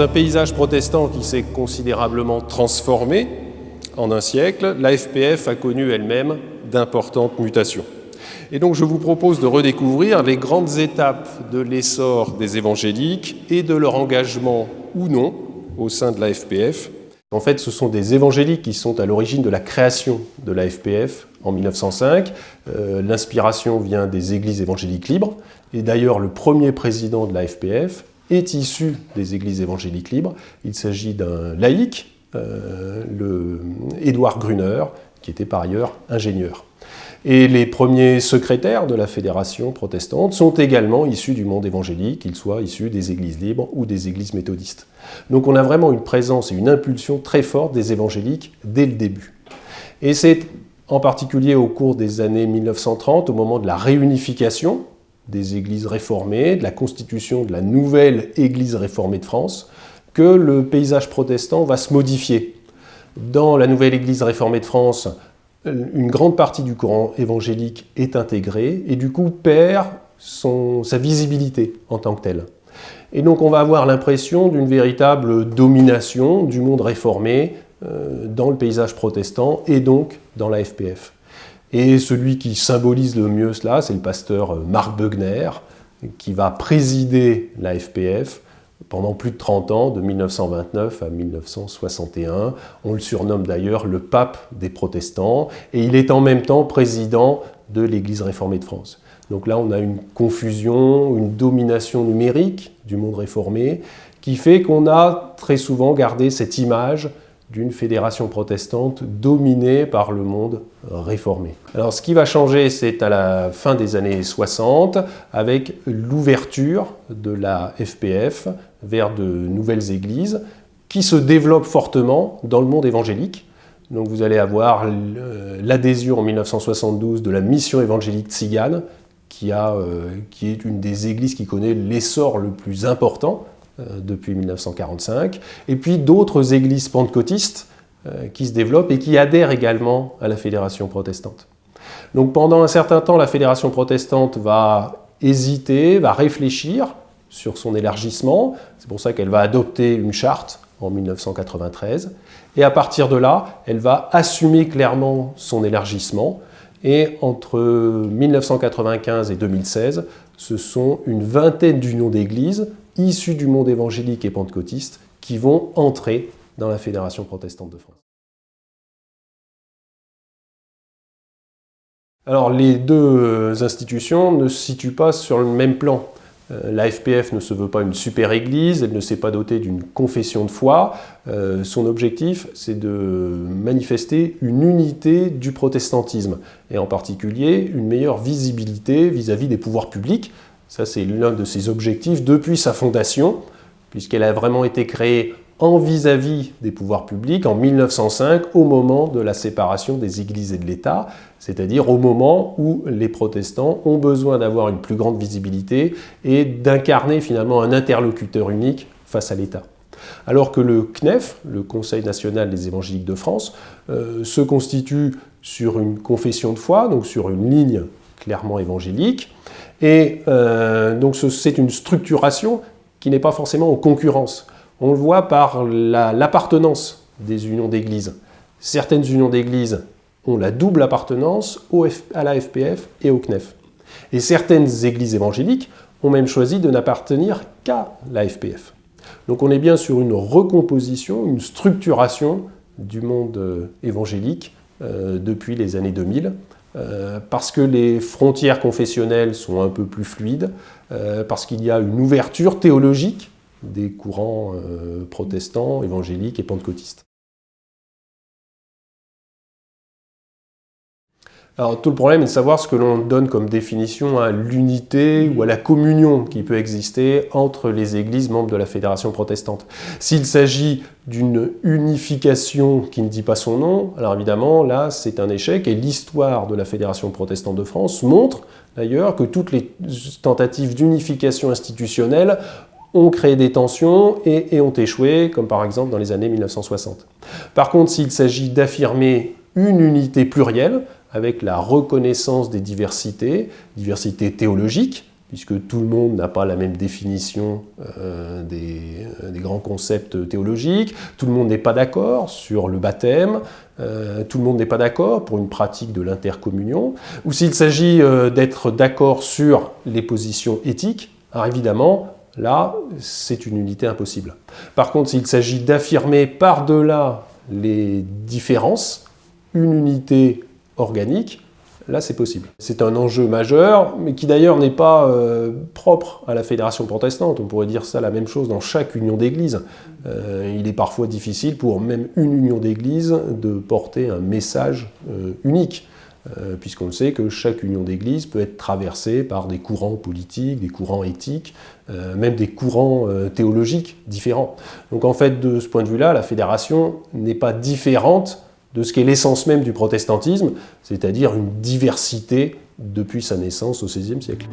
dans un paysage protestant qui s'est considérablement transformé en un siècle, la FPF a connu elle-même d'importantes mutations. Et donc je vous propose de redécouvrir les grandes étapes de l'essor des évangéliques et de leur engagement ou non au sein de la FPF. En fait, ce sont des évangéliques qui sont à l'origine de la création de la FPF en 1905. L'inspiration vient des églises évangéliques libres. Et d'ailleurs, le premier président de la FPF est issu des églises évangéliques libres. Il s'agit d'un laïc, Édouard Gruner, qui était par ailleurs ingénieur. Et les premiers secrétaires de la fédération protestante sont également issus du monde évangélique, qu'ils soient issus des églises libres ou des églises méthodistes. Donc on a vraiment une présence et une impulsion très forte des évangéliques dès le début. Et c'est en particulier au cours des années 1930, au moment de la réunification des églises réformées, de la constitution de la nouvelle Église réformée de France, que le paysage protestant va se modifier. Dans la nouvelle Église réformée de France, une grande partie du courant évangélique est intégrée et du coup perd sa visibilité en tant que telle. Et donc on va avoir l'impression d'une véritable domination du monde réformé dans le paysage protestant et donc dans la FPF. Et celui qui symbolise le mieux cela, c'est le pasteur Marc Beugner, qui va présider la FPF pendant plus de 30 ans, de 1929 à 1961. On le surnomme d'ailleurs le pape des protestants, et il est en même temps président de l'Église réformée de France. Donc là, on a une confusion, une domination numérique du monde réformé, qui fait qu'on a très souvent gardé cette image d'une fédération protestante dominée par le monde réformé. Alors ce qui va changer, c'est à la fin des années 60, avec l'ouverture de la FPF vers de nouvelles églises qui se développent fortement dans le monde évangélique. Donc vous allez avoir l'adhésion en 1972 de la mission évangélique tzigane, qui est une des églises qui connaît l'essor le plus important depuis 1945, et puis d'autres églises pentecôtistes qui se développent et qui adhèrent également à la fédération protestante. Donc pendant un certain temps, la fédération protestante va hésiter, va réfléchir sur son élargissement. C'est pour ça qu'elle va adopter une charte en 1993, et à partir de là, elle va assumer clairement son élargissement, et entre 1995 et 2016, ce sont une vingtaine d'unions d'églises issus du monde évangélique et pentecôtiste qui vont entrer dans la Fédération protestante de France. Alors les deux institutions ne se situent pas sur le même plan. La FPF ne se veut pas une super église, elle ne s'est pas dotée d'une confession de foi. Son objectif, c'est de manifester une unité du protestantisme, et en particulier une meilleure visibilité vis-à-vis des pouvoirs publics. Ça, c'est l'un de ses objectifs depuis sa fondation, puisqu'elle a vraiment été créée en vis-à-vis des pouvoirs publics en 1905, au moment de la séparation des églises et de l'État, c'est-à-dire au moment où les protestants ont besoin d'avoir une plus grande visibilité et d'incarner finalement un interlocuteur unique face à l'État. Alors que le CNEF, le Conseil national des évangéliques de France, se constitue sur une confession de foi, donc sur une ligne clairement évangélique, et donc c'est une structuration qui n'est pas forcément en concurrence. On le voit par l'appartenance des unions d'églises. Certaines unions d'églises ont la double appartenance à la FPF et au CNEF. Et certaines églises évangéliques ont même choisi de n'appartenir qu'à la FPF. Donc on est bien sur une recomposition, une structuration du monde évangélique depuis les années 2000, parce que les frontières confessionnelles sont un peu plus fluides, parce qu'il y a une ouverture théologique des courants protestants, évangéliques et pentecôtistes. Alors tout le problème est de savoir ce que l'on donne comme définition à l'unité ou à la communion qui peut exister entre les églises membres de la Fédération protestante. S'il s'agit d'une unification qui ne dit pas son nom, alors évidemment là c'est un échec, et l'histoire de la Fédération protestante de France montre d'ailleurs que toutes les tentatives d'unification institutionnelle ont créé des tensions et ont échoué, comme par exemple dans les années 1960. Par contre, s'il s'agit d'affirmer une unité plurielle, avec la reconnaissance des diversités théologiques, puisque tout le monde n'a pas la même définition des grands concepts théologiques, tout le monde n'est pas d'accord sur le baptême, tout le monde n'est pas d'accord pour une pratique de l'intercommunion, ou s'il s'agit d'être d'accord sur les positions éthiques, alors évidemment, là, c'est une unité impossible. Par contre, s'il s'agit d'affirmer par-delà les différences une unité organique, là, c'est possible. C'est un enjeu majeur, mais qui d'ailleurs n'est pas propre à la Fédération protestante. On pourrait dire ça la même chose dans chaque union d'église. Il est parfois difficile pour même une union d'église de porter un message unique, puisqu'on le sait que chaque union d'église peut être traversée par des courants politiques, des courants éthiques, même des courants théologiques différents. Donc en fait, de ce point de vue-là, la Fédération n'est pas différente de ce qu'est l'essence même du protestantisme, c'est-à-dire une diversité depuis sa naissance au XVIe siècle.